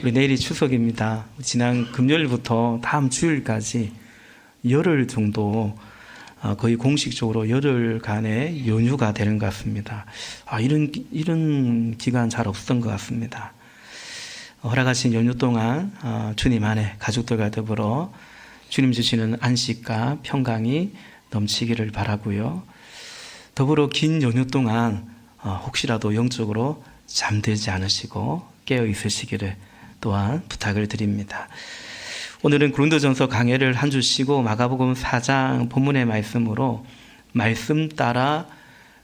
우리 내일이 추석입니다. 지난 금요일부터 다음 주일까지 열흘 정도 거의 공식적으로 열흘간의 연휴가 되는 것 같습니다. 이런 기간 잘 없었던 것 같습니다. 허락하신 연휴 동안 주님 안에 가족들과 더불어 주님 주시는 안식과 평강이 넘치기를 바라고요. 더불어 긴 연휴 동안 혹시라도 영적으로 잠들지 않으시고 깨어 있으시기를 또한 부탁을 드립니다. 오늘은 고린도전서 강해를 한 주 쉬고 마가복음 4장 본문의 말씀으로 말씀 따라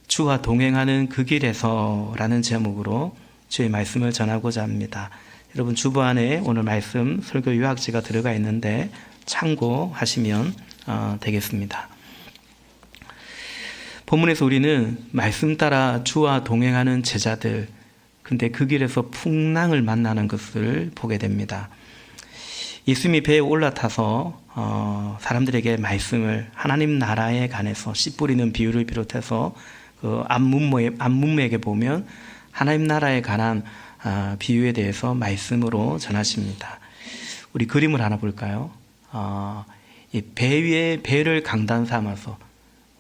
주와 동행하는 그 길에서라는 제목으로 주의 말씀을 전하고자 합니다. 여러분 주보 안에 오늘 말씀 설교 요약지가 들어가 있는데 참고하시면 되겠습니다. 본문에서 우리는 말씀 따라 주와 동행하는 제자들, 근데 그 길에서 풍랑을 만나는 것을 보게 됩니다. 예수님이 배에 올라타서 사람들에게 말씀을 하나님 나라에 관해서 씨 뿌리는 비유를 비롯해서 그 앞문맥에 보면 하나님 나라에 관한 비유에 대해서 말씀으로 전하십니다. 우리 그림을 하나 볼까요? 이 배 위에 배를 강단 삼아서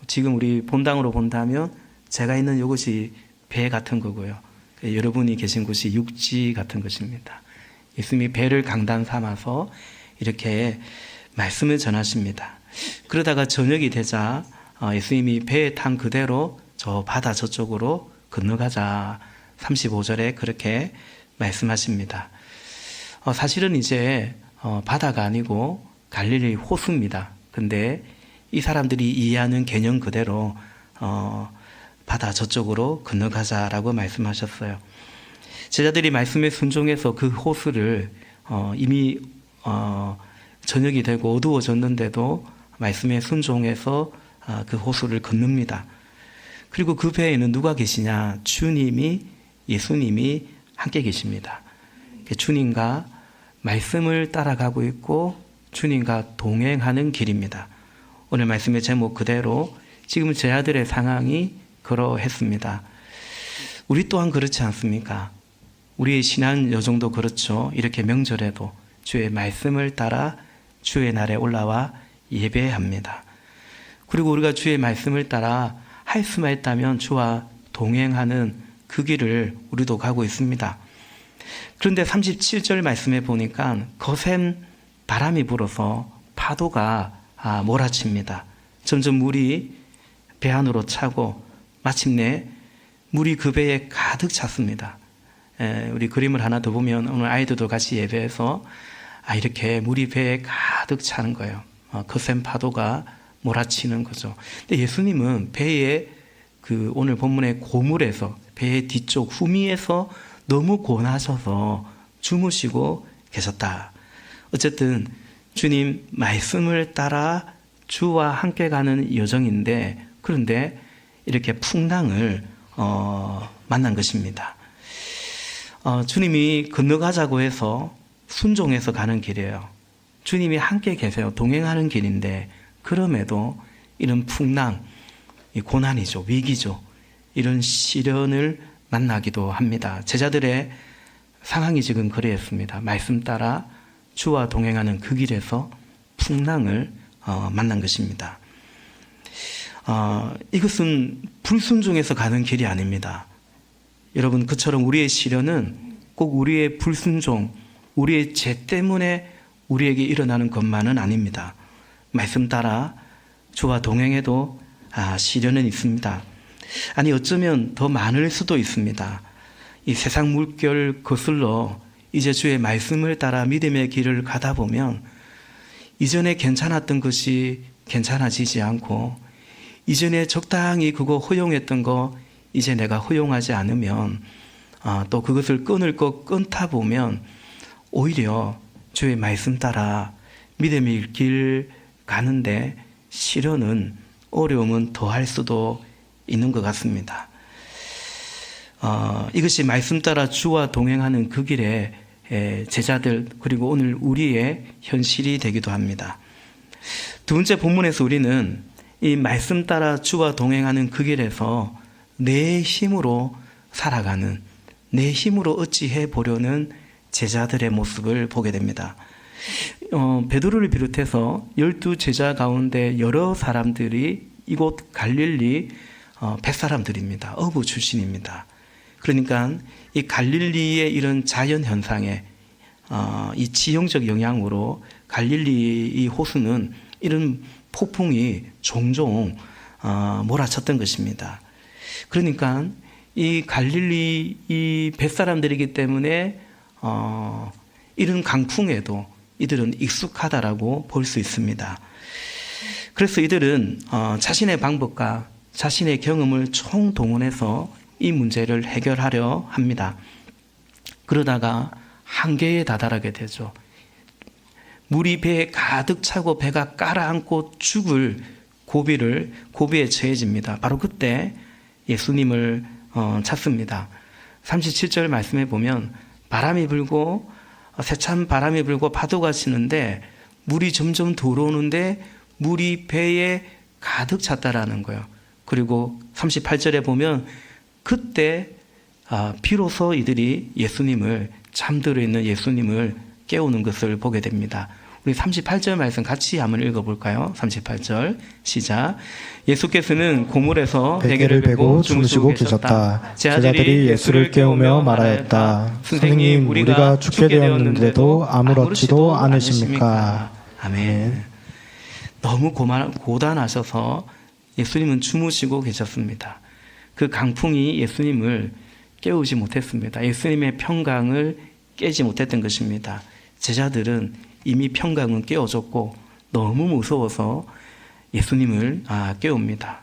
지금 우리 본당으로 본다면 제가 있는 이곳이 배 같은 거고요. 여러분이 계신 곳이 육지 같은 것입니다. 예수님이 배를 강단 삼아서 이렇게 말씀을 전하십니다. 그러다가 저녁이 되자 예수님이 배에 탄 그대로 저 바다 저쪽으로 건너가자 35절에 그렇게 말씀하십니다. 사실은 이제 바다가 아니고 갈릴리 호수입니다. 근데 이 사람들이 이해하는 개념 그대로 바다 저쪽으로 건너가자라고 말씀하셨어요. 제자들이 말씀에 순종해서 그 호수를 이미 저녁이 되고 어두워졌는데도 말씀에 순종해서 그 호수를 건넙니다. 그리고 그 배에는 누가 계시냐? 주님이, 예수님이 함께 계십니다. 주님과 말씀을 따라가고 있고 주님과 동행하는 길입니다. 오늘 말씀의 제목 그대로 지금 제 아들의 상황이 그러했습니다. 우리 또한 그렇지 않습니까? 우리의 신앙 여정도 그렇죠. 이렇게 명절에도 주의 말씀을 따라 주의 날에 올라와 예배합니다. 그리고 우리가 주의 말씀을 따라 할 수만 있다면 주와 동행하는 그 길을 우리도 가고 있습니다. 그런데 37절 말씀에 보니까 거센 바람이 불어서 파도가 몰아칩니다. 점점 물이 배 안으로 차고 마침내 물이 그 배에 가득 찼습니다. 우리 그림을 하나 더 보면 오늘 아이들도 같이 예배해서 이렇게 물이 배에 가득 차는 거예요. 거센 파도가 몰아치는 거죠. 근데 예수님은 배에 오늘 본문의 고물에서 배의 뒤쪽 후미에서 너무 고나셔서 주무시고 계셨다. 어쨌든 주님 말씀을 따라 주와 함께 가는 여정인데 그런데 이렇게 풍랑을 만난 것입니다. 주님이 건너가자고 해서 순종해서 가는 길이에요. 주님이 함께 계세요. 동행하는 길인데 그럼에도 이런 풍랑, 고난이죠, 위기죠. 이런 시련을 만나기도 합니다. 제자들의 상황이 지금 그랬습니다. 말씀 따라 주와 동행하는 그 길에서 풍랑을 만난 것입니다. 이것은 불순종해서 가는 길이 아닙니다. 여러분, 그처럼 우리의 시련은 꼭 우리의 불순종, 우리의 죄 때문에 우리에게 일어나는 것만은 아닙니다. 말씀 따라 주와 동행해도 시련은 있습니다. 어쩌면 더 많을 수도 있습니다. 이 세상 물결 거슬러 이제 주의 말씀을 따라 믿음의 길을 가다 보면 이전에 괜찮았던 것이 괜찮아지지 않고 이전에 적당히 그거 허용했던 거 이제 내가 허용하지 않으면 또 그것을 끊을 것 끊다 보면 오히려 주의 말씀 따라 믿음의 길 가는데 시련은 어려움은 더할 수도 있는 것 같습니다. 이것이 말씀 따라 주와 동행하는 그 길에 제자들 그리고 오늘 우리의 현실이 되기도 합니다. 두 번째 본문에서 우리는 이 말씀 따라 주와 동행하는 그 길에서 내 힘으로 살아가는, 내 힘으로 어찌해 보려는 제자들의 모습을 보게 됩니다. 베드로를 비롯해서 12제자 가운데 여러 사람들이 이곳 갈릴리 뱃사람들입니다. 어부 출신입니다. 그러니까 이 갈릴리의 이런 자연 현상에 이 지형적 영향으로 갈릴리 이 호수는 이런 폭풍이 종종 몰아쳤던 것입니다. 그러니까 이 갈릴리 이 뱃사람들이기 때문에 이런 강풍에도 이들은 익숙하다라고 볼 수 있습니다. 그래서 이들은 자신의 방법과 자신의 경험을 총동원해서 이 문제를 해결하려 합니다. 그러다가 한계에 다다르게 되죠. 물이 배에 가득 차고 배가 가라앉고 죽을 고비에 처해집니다. 바로 그때 예수님을 찾습니다. 37절 말씀에 보면 바람이 불고 세찬 바람이 불고 파도가 치는데 물이 점점 들어오는데 물이 배에 가득 찼다라는 거예요. 그리고 38절에 보면 그때 비로소 이들이 잠들어 있는 예수님을 깨우는 것을 보게 됩니다. 우리 38절 말씀 같이 한번 읽어볼까요? 38절 시작. 예수께서는 고물에서 베개를 베고 주무시고 계셨다. 제자들이 예수를 깨우며 말하였다. 선생님, 우리가 죽게 되었는데도 아무렇지도 않으십니까? 아멘. 너무 고단하셔서 예수님은 주무시고 계셨습니다. 그 강풍이 예수님을 깨우지 못했습니다. 예수님의 평강을 깨지 못했던 것입니다. 제자들은 이미 평강은 깨어졌고 너무 무서워서 예수님을 깨웁니다.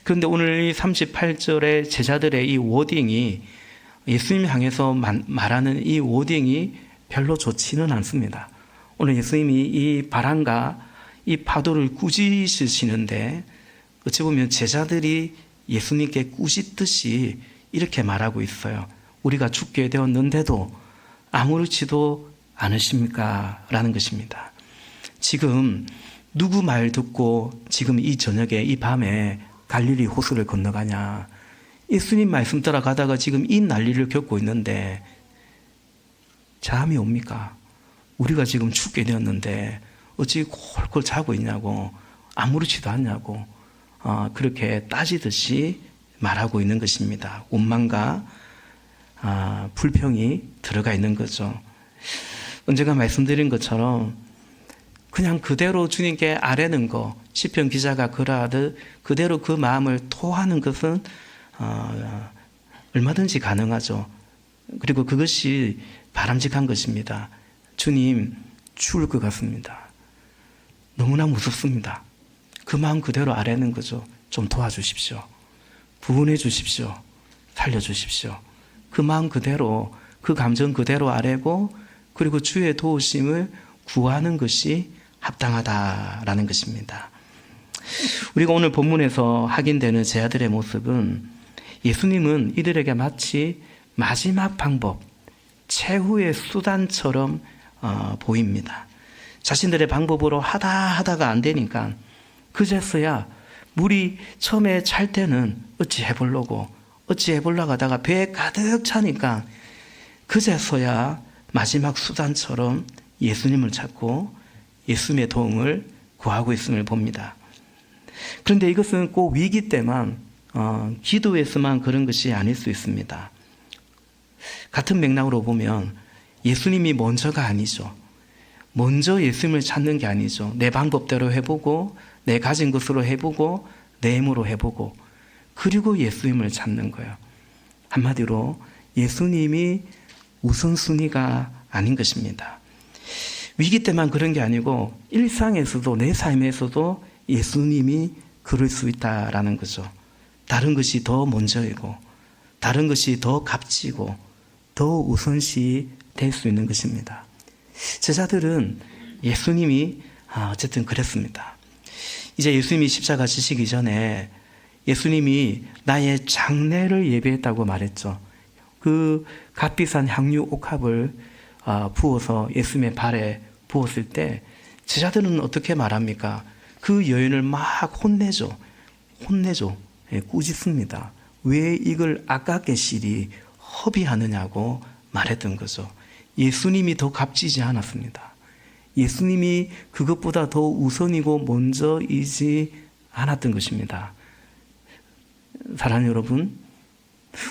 그런데 오늘 이 38절의 제자들의 이 워딩이 예수님 향해서 말하는 이 워딩이 별로 좋지는 않습니다. 오늘 예수님이 이 바람과 이 파도를 꾸짖으시는데 어찌 보면 제자들이 예수님께 꾸짖듯이 이렇게 말하고 있어요. 우리가 죽게 되었는데도 아무렇지도 않으십니까? 라는 것입니다. 지금 누구 말 듣고 지금 이 저녁에 이 밤에 갈릴리 호수를 건너가냐? 예수님 말씀 따라가다가 지금 이 난리를 겪고 있는데 잠이 옵니까? 우리가 지금 죽게 되었는데 어찌 콜콜 자고 있냐고, 아무렇지도 않냐고 그렇게 따지듯이 말하고 있는 것입니다. 원망과 불평이 들어가 있는 거죠. 언젠가 말씀드린 것처럼 그냥 그대로 주님께 아뢰는 거, 시편 기자가 그러하듯 그대로 그 마음을 토하는 것은 얼마든지 가능하죠. 그리고 그것이 바람직한 것입니다. 주님, 죽을 것 같습니다. 너무나 무섭습니다. 그 마음 그대로 아뢰는 거죠. 좀 도와주십시오. 구원해 주십시오. 살려주십시오. 그 마음 그대로, 그 감정 그대로 아뢰고 그리고 주의 도우심을 구하는 것이 합당하다라는 것입니다. 우리가 오늘 본문에서 확인되는 제자들의 모습은 예수님은 이들에게 마치 마지막 방법, 최후의 수단처럼 보입니다. 자신들의 방법으로 하다가 안 되니까 그제서야 물이 처음에 찰 때는 어찌 해보려고 하다가 배에 가득 차니까 그제서야 마지막 수단처럼 예수님을 찾고 예수님의 도움을 구하고 있음을 봅니다. 그런데 이것은 꼭 위기 때만 기도에서만 그런 것이 아닐 수 있습니다. 같은 맥락으로 보면 예수님이 먼저가 아니죠. 먼저 예수님을 찾는 게 아니죠. 내 방법대로 해보고 내 가진 것으로 해보고 내 힘으로 해보고 그리고 예수님을 찾는 거예요. 한마디로 예수님이 우선순위가 아닌 것입니다. 위기 때만 그런 게 아니고 일상에서도 내 삶에서도 예수님이 그럴 수 있다라는 거죠. 다른 것이 더 먼저이고 다른 것이 더 값지고 더 우선시 될 수 있는 것입니다. 제자들은 예수님이 어쨌든 그랬습니다. 이제 예수님이 십자가 지시기 전에 예수님이 나의 장례를 예비했다고 말했죠. 그 값비싼 향유 옥합을 부어서 예수님의 발에 부었을 때 제자들은 어떻게 말합니까? 그 여인을 막 혼내죠. 꾸짖습니다. 왜 이걸 아깝게 시리 허비하느냐고 말했던 거죠. 예수님이 더 값지지 않았습니다. 예수님이 그것보다 더 우선이고 먼저이지 않았던 것입니다. 사랑하는 여러분,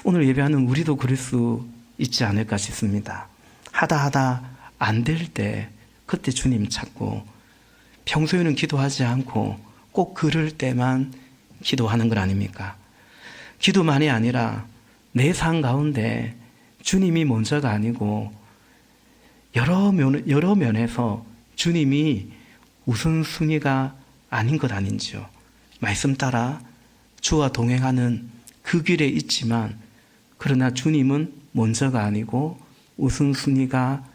오늘 예배하는 우리도 그럴 수 있지 않을까 싶습니다. 하다 안 될 때 그때 주님 찾고, 평소에는 기도하지 않고 꼭 그럴 때만 기도하는 것 아닙니까? 기도만이 아니라 내 삶 가운데 주님이 먼저가 아니고 여러 면에서 주님이 우선순위가 아닌 것 아닌지요. 말씀 따라 주와 동행하는 그 길에 있지만, 그러나 주님은 먼저가 아니고 우선순위가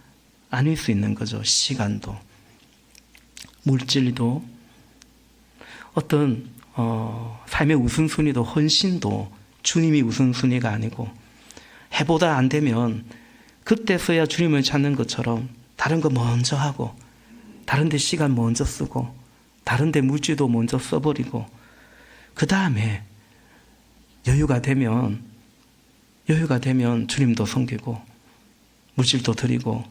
아닐 수 있는 거죠. 시간도, 물질도, 어떤 삶의 우선순위도, 헌신도 주님이 우선순위가 아니고, 해보다 안 되면 그때서야 주님을 찾는 것처럼 다른 거 먼저 하고, 다른 데 시간 먼저 쓰고, 다른 데 물질도 먼저 써버리고, 그 다음에 여유가 되면 주님도 섬기고 물질도 드리고,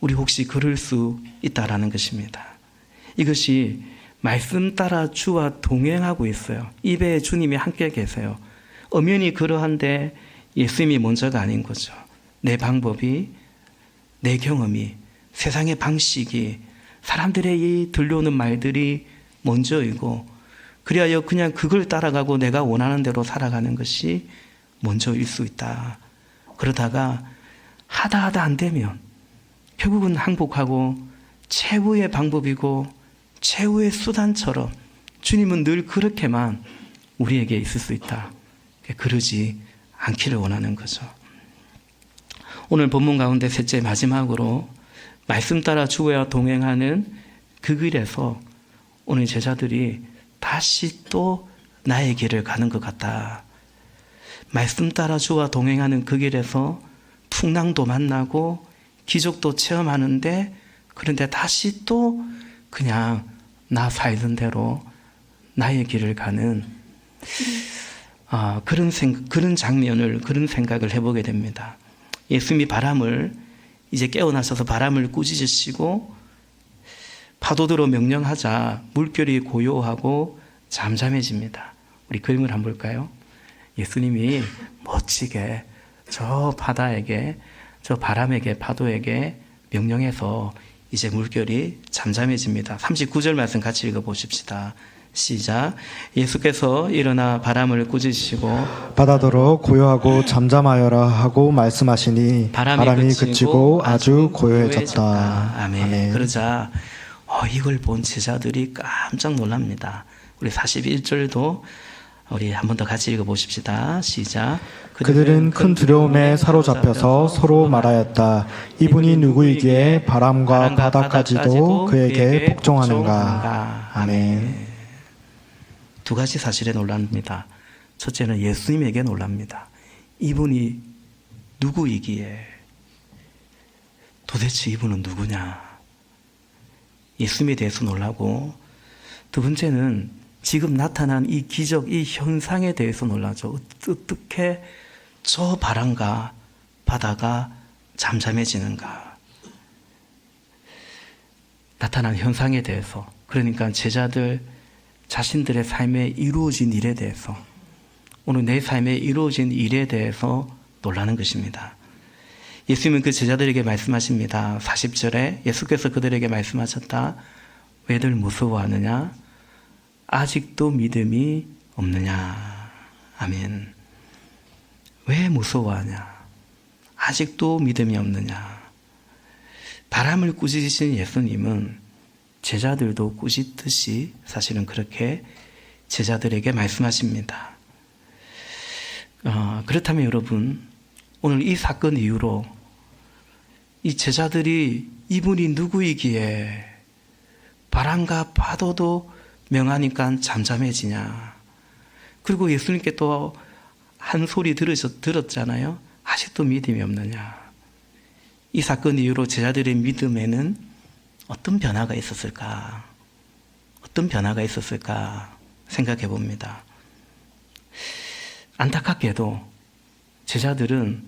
우리 혹시 그럴 수 있다라는 것입니다. 이것이 말씀 따라 주와 동행하고 있어요. 입에 주님이 함께 계세요. 엄연히 그러한데 예수님이 먼저가 아닌 거죠. 내 방법이, 내 경험이, 세상의 방식이, 사람들의 이 들려오는 말들이 먼저이고, 그리하여 그냥 그걸 따라가고 내가 원하는 대로 살아가는 것이 먼저일 수 있다. 그러다가 하다 안 되면 결국은 항복하고 최후의 방법이고 최후의 수단처럼 주님은 늘 그렇게만 우리에게 있을 수 있다. 그러지 않기를 원하는 거죠. 오늘 본문 가운데 셋째 마지막으로 말씀 따라 주와 동행하는 그 길에서 오늘 제자들이 다시 또 나의 길을 가는 것 같다. 말씀 따라 주와 동행하는 그 길에서 풍랑도 만나고 기적도 체험하는데, 그런데 다시 또 그냥 나 살던 대로 나의 길을 가는 그런 장면을, 그런 생각을 해보게 됩니다. 예수님이 바람을 이제 깨어나셔서 바람을 꾸짖으시고 파도들어 명령하자 물결이 고요하고 잠잠해집니다. 우리 그림을 한번 볼까요? 예수님이 멋지게 저 바다에게, 저 바람에게, 파도에게 명령해서 이제 물결이 잠잠해집니다. 39절 말씀 같이 읽어보십시다. 시작. 예수께서 일어나 바람을 꾸짖으시고 바다더러 고요하고 잠잠하여라 하고 말씀하시니 바람이 그치고 아주 고요해졌다. 아멘. 아멘. 그러자 이걸 본 제자들이 깜짝 놀랍니다. 우리 41절도 우리 한 번 더 같이 읽어보십시다. 시작. 그들은 큰 두려움에 사로잡혀서 서로 말하였다. 이분이 누구이기에 바람과 바다까지도 그에게 복종하는가. 아멘. 두 가지 사실에 놀랍니다. 첫째는 예수님에게 놀랍니다. 이분이 누구이기에, 도대체 이분은 누구냐. 예수님에 대해서 놀라고, 두 번째는 지금 나타난 이 기적, 이 현상에 대해서 놀라죠. 어떻게 저 바람과 바다가 잠잠해지는가. 나타난 현상에 대해서, 그러니까 제자들 자신들의 삶에 이루어진 일에 대해서, 오늘 내 삶에 이루어진 일에 대해서 놀라는 것입니다. 예수님은 그 제자들에게 말씀하십니다. 40절에 예수께서 그들에게 말씀하셨다. 왜들 무서워하느냐? 아직도 믿음이 없느냐? 아멘. 왜 무서워하냐? 아직도 믿음이 없느냐? 바람을 꾸짖으신 예수님은 제자들도 꾸짖듯이 사실은 그렇게 제자들에게 말씀하십니다. 그렇다면 여러분, 오늘 이 사건 이후로 이 제자들이 이분이 누구이기에 바람과 파도도 명하니까 잠잠해지냐. 그리고 예수님께 또 한 소리 들었잖아요. 아직도 믿음이 없느냐. 이 사건 이후로 제자들의 믿음에는 어떤 변화가 있었을까? 어떤 변화가 있었을까 생각해 봅니다. 안타깝게도 제자들은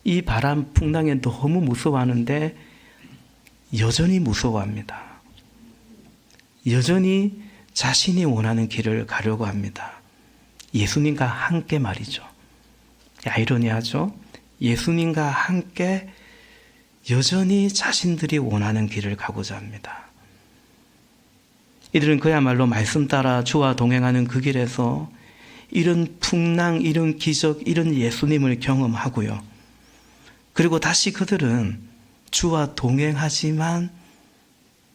이 바람 풍랑에 너무 무서워하는데 여전히 무서워합니다. 여전히 자신이 원하는 길을 가려고 합니다. 예수님과 함께 말이죠. 아이러니하죠? 예수님과 함께 여전히 자신들이 원하는 길을 가고자 합니다. 이들은 그야말로 말씀 따라 주와 동행하는 그 길에서 이런 풍랑, 이런 기적, 이런 예수님을 경험하고요. 그리고 다시 그들은 주와 동행하지만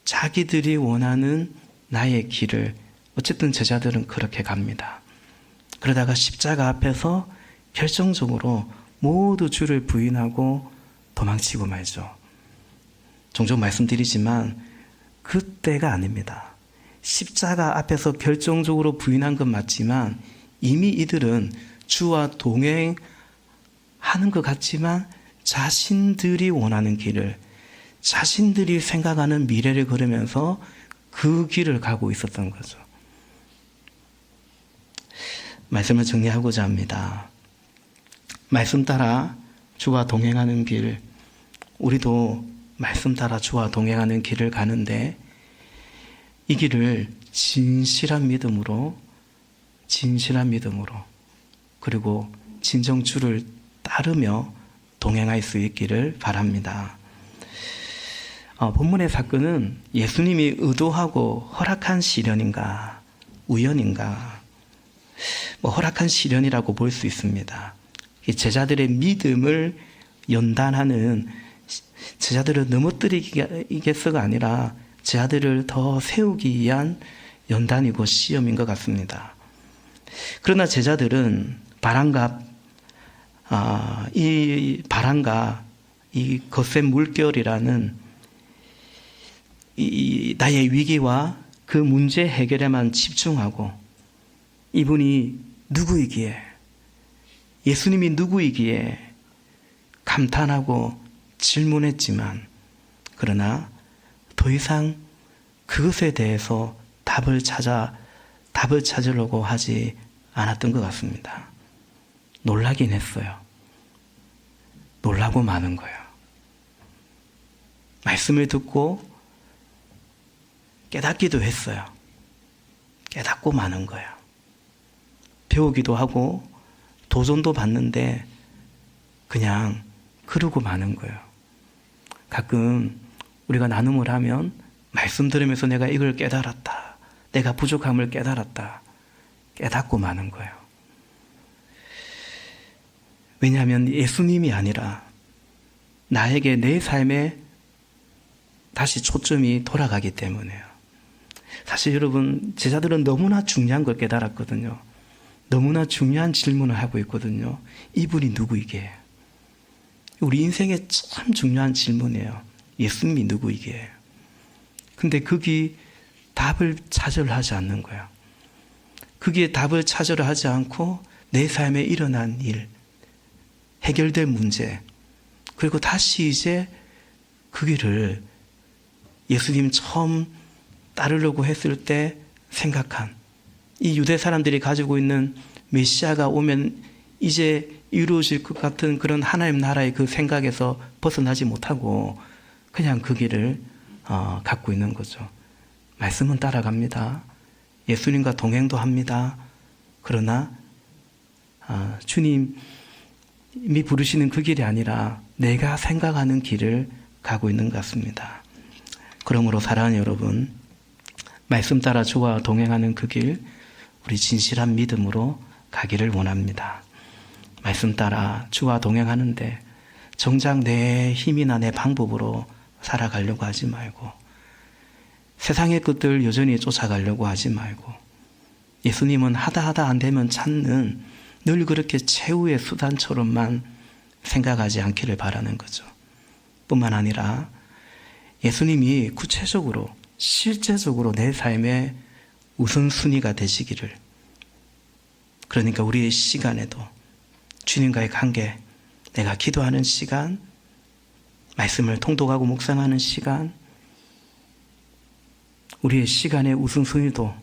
자기들이 원하는 나의 길을, 어쨌든 제자들은 그렇게 갑니다. 그러다가 십자가 앞에서 결정적으로 모두 주를 부인하고 도망치고 말죠. 종종 말씀드리지만 그때가 아닙니다. 십자가 앞에서 결정적으로 부인한 건 맞지만 이미 이들은 주와 동행하는 것 같지만 자신들이 원하는 길을, 자신들이 생각하는 미래를 걸으면서 그 길을 가고 있었던 거죠. 말씀을 정리하고자 합니다. 말씀 따라 주와 동행하는 길, 우리도 말씀 따라 주와 동행하는 길을 가는데 이 길을 진실한 믿음으로 그리고 진정 주를 따르며 동행할 수 있기를 바랍니다. 본문의 사건은 예수님이 의도하고 허락한 시련인가 우연인가, 허락한 시련이라고 볼 수 있습니다. 제자들의 믿음을 연단하는, 제자들을 넘어뜨리겠어가 아니라 제자들을 더 세우기 위한 연단이고 시험인 것 같습니다. 그러나 제자들은 이 바람과 이 거센 물결이라는 이 나의 위기와 그 문제 해결에만 집중하고 이분이 누구이기에, 예수님이 누구이기에 감탄하고 질문했지만 그러나 더 이상 그것에 대해서 답을 찾으려고 하지 않았던 것 같습니다. 놀라긴 했어요. 놀라고 마는 거예요. 말씀을 듣고 깨닫기도 했어요. 깨닫고 마는 거예요. 배우기도 하고 도전도 받는데 그냥 그러고 마는 거예요. 가끔 우리가 나눔을 하면 말씀 들으면서 내가 이걸 깨달았다, 내가 부족함을 깨달았다, 깨닫고 마는 거예요. 왜냐하면 예수님이 아니라 나에게 내 삶에 다시 초점이 돌아가기 때문에요. 사실 여러분, 제자들은 너무나 중요한 걸 깨달았거든요. 너무나 중요한 질문을 하고 있거든요. 이분이 누구이게? 우리 인생에 참 중요한 질문이에요. 예수님이 누구이게? 근데 거기 답을 찾으려 하지 않는 거예요. 거기에 답을 찾으려 하지 않고 내 삶에 일어난 일, 해결될 문제, 그리고 다시 이제 그 길을 예수님 처음 따르려고 했을 때 생각한 이 유대 사람들이 가지고 있는 메시아가 오면 이제 이루어질 것 같은 그런 하나님 나라의 그 생각에서 벗어나지 못하고 그냥 그 길을 갖고 있는 거죠. 말씀은 따라갑니다. 예수님과 동행도 합니다. 그러나 주님이 부르시는 그 길이 아니라 내가 생각하는 길을 가고 있는 것 같습니다. 그러므로 사랑하는 여러분, 말씀 따라 주와 동행하는 그 길, 우리 진실한 믿음으로 가기를 원합니다. 말씀 따라 주와 동행하는데 정작 내 힘이나 내 방법으로 살아가려고 하지 말고, 세상의 것들 여전히 쫓아가려고 하지 말고, 예수님은 하다 안 되면 찾는 늘 그렇게 최후의 수단처럼만 생각하지 않기를 바라는 거죠. 뿐만 아니라 예수님이 구체적으로 실제적으로 내 삶의 우선순위가 되시기를, 그러니까 우리의 시간에도 주님과의 관계, 내가 기도하는 시간, 말씀을 통독하고 묵상하는 시간, 우리의 시간의 우선순위도,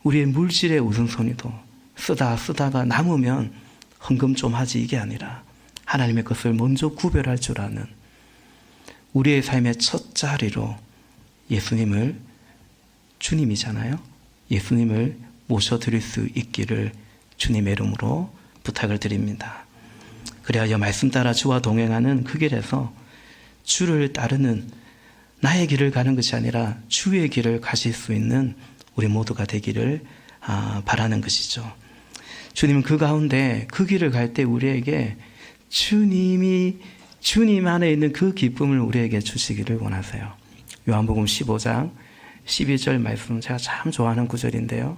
우리의 물질의 우선순위도 쓰다가 남으면 헌금 좀 하지 이게 아니라 하나님의 것을 먼저 구별할 줄 아는 우리의 삶의 첫 자리로 예수님을, 주님이잖아요. 예수님을 모셔드릴 수 있기를 주님의 이름으로 부탁을 드립니다. 그래야 말씀 따라 주와 동행하는 그 길에서 주를 따르는 나의 길을 가는 것이 아니라 주의 길을 가실 수 있는 우리 모두가 되기를 바라는 것이죠. 주님은 그 가운데 그 길을 갈 때 우리에게 주님 안에 있는 그 기쁨을 우리에게 주시기를 원하세요. 요한복음 15장 12절 말씀 제가 참 좋아하는 구절인데요.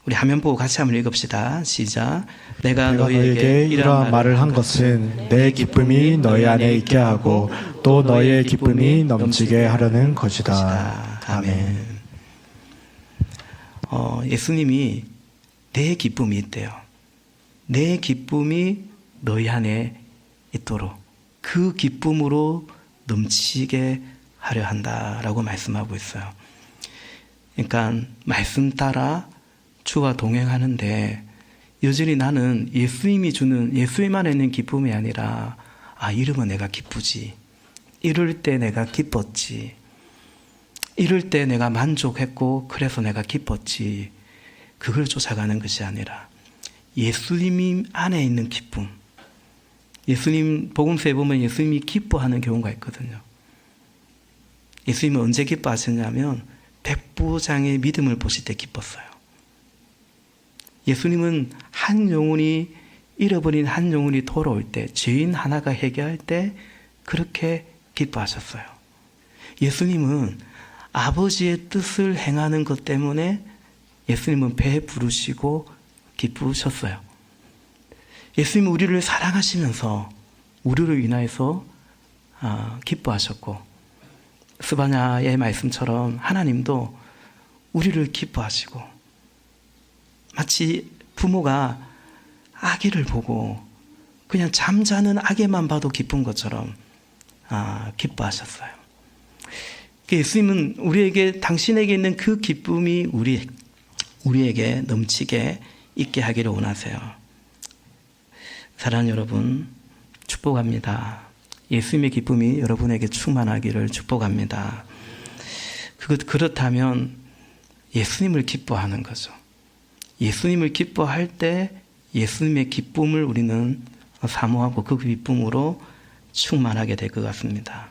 우리 화면 보고 같이 한번 읽읍시다. 시작. 내가 너희에게 이러한 말을 한 것은 내 기쁨이 너희 안에 있게 하고 또 너희의 기쁨이 넘치게 하려는 것이다. 아멘. 예수님이 내 기쁨이 있대요. 내 기쁨이 너희 안에 있도록 그 기쁨으로 넘치게 하려 한다라고 말씀하고 있어요. 그러니까 말씀 따라 주와 동행하는데 여전히 나는 예수님이 주는 예수님 안에 있는 기쁨이 아니라 이러면 내가 기쁘지, 이럴 때 내가 기뻤지, 이럴 때 내가 만족했고 그래서 내가 기뻤지, 그걸 쫓아가는 것이 아니라 예수님 안에 있는 기쁨. 예수님 복음서에 보면 예수님이 기뻐하는 경우가 있거든요. 예수님은 언제 기뻐하셨냐면 백부장의 믿음을 보실 때 기뻤어요. 예수님은 한 영혼이 잃어버린 한 영혼이 돌아올 때, 죄인 하나가 회개할 때 그렇게 기뻐하셨어요. 예수님은 아버지의 뜻을 행하는 것 때문에 예수님은 배 부르시고 기쁘셨어요. 예수님은 우리를 사랑하시면서 우리로 인하여서 기뻐하셨고, 스바냐의 말씀처럼 하나님도 우리를 기뻐하시고, 마치 부모가 아기를 보고 그냥 잠자는 아기만 봐도 기쁜 것처럼 기뻐하셨어요. 예수님은 우리에게, 당신에게 있는 그 기쁨이 우리에게 넘치게 있게 하기를 원하세요. 사랑하는 여러분, 축복합니다. 예수님의 기쁨이 여러분에게 충만하기를 축복합니다. 그렇다면 예수님을 기뻐하는 거죠. 예수님을 기뻐할 때 예수님의 기쁨을 우리는 사모하고 그 기쁨으로 충만하게 될 것 같습니다.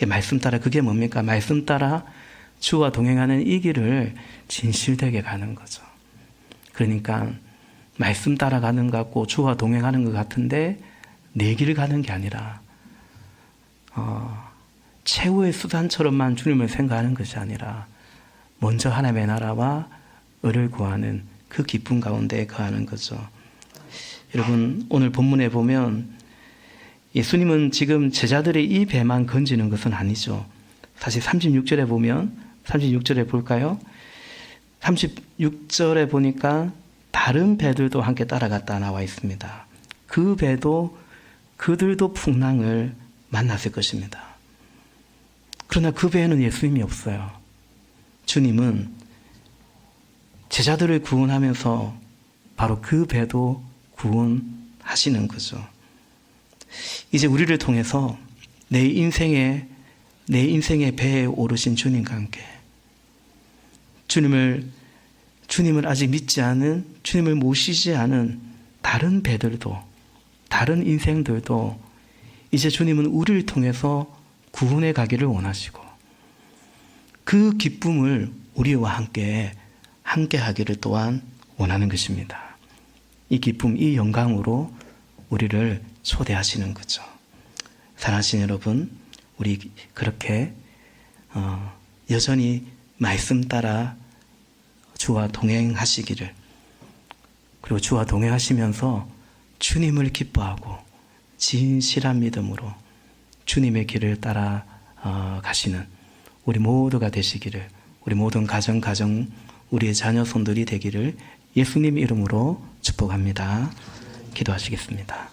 말씀 따라, 그게 뭡니까? 말씀 따라 주와 동행하는 이 길을 진실되게 가는 거죠. 그러니까 말씀 따라가는 것 같고 주와 동행하는 것 같은데 내 길을 가는 게 아니라 최후의 수단처럼만 주님을 생각하는 것이 아니라 먼저 하나님의 나라와 의를 구하는 그 기쁨 가운데 거하는 거죠. 여러분, 오늘 본문에 보면 예수님은 지금 제자들의 이 배만 건지는 것은 아니죠. 사실 36절에 보면, 36절에 볼까요? 36절에 보니까 다른 배들도 함께 따라갔다 나와 있습니다. 그 배도 그들도 풍랑을 만났을 것입니다. 그러나 그 배에는 예수님이 없어요. 주님은 제자들을 구원하면서 바로 그 배도 구원하시는 거죠. 이제 우리를 통해서 내 인생의 배에 오르신 주님과 함께 주님을 아직 믿지 않은, 주님을 모시지 않은 다른 배들도, 다른 인생들도 이제 주님은 우리를 통해서 구원해 가기를 원하시고 그 기쁨을 우리와 함께 하기를 또한 원하는 것입니다. 이 기쁨, 이 영광으로 우리를 초대하시는 거죠. 사랑하시는 여러분, 우리 그렇게 여전히 말씀 따라 주와 동행하시기를, 그리고 주와 동행하시면서 주님을 기뻐하고 진실한 믿음으로 주님의 길을 따라 가시는 우리 모두가 되시기를, 우리 모든 가정 우리의 자녀 손들이 되기를 예수님 이름으로 축복합니다. 기도하시겠습니다.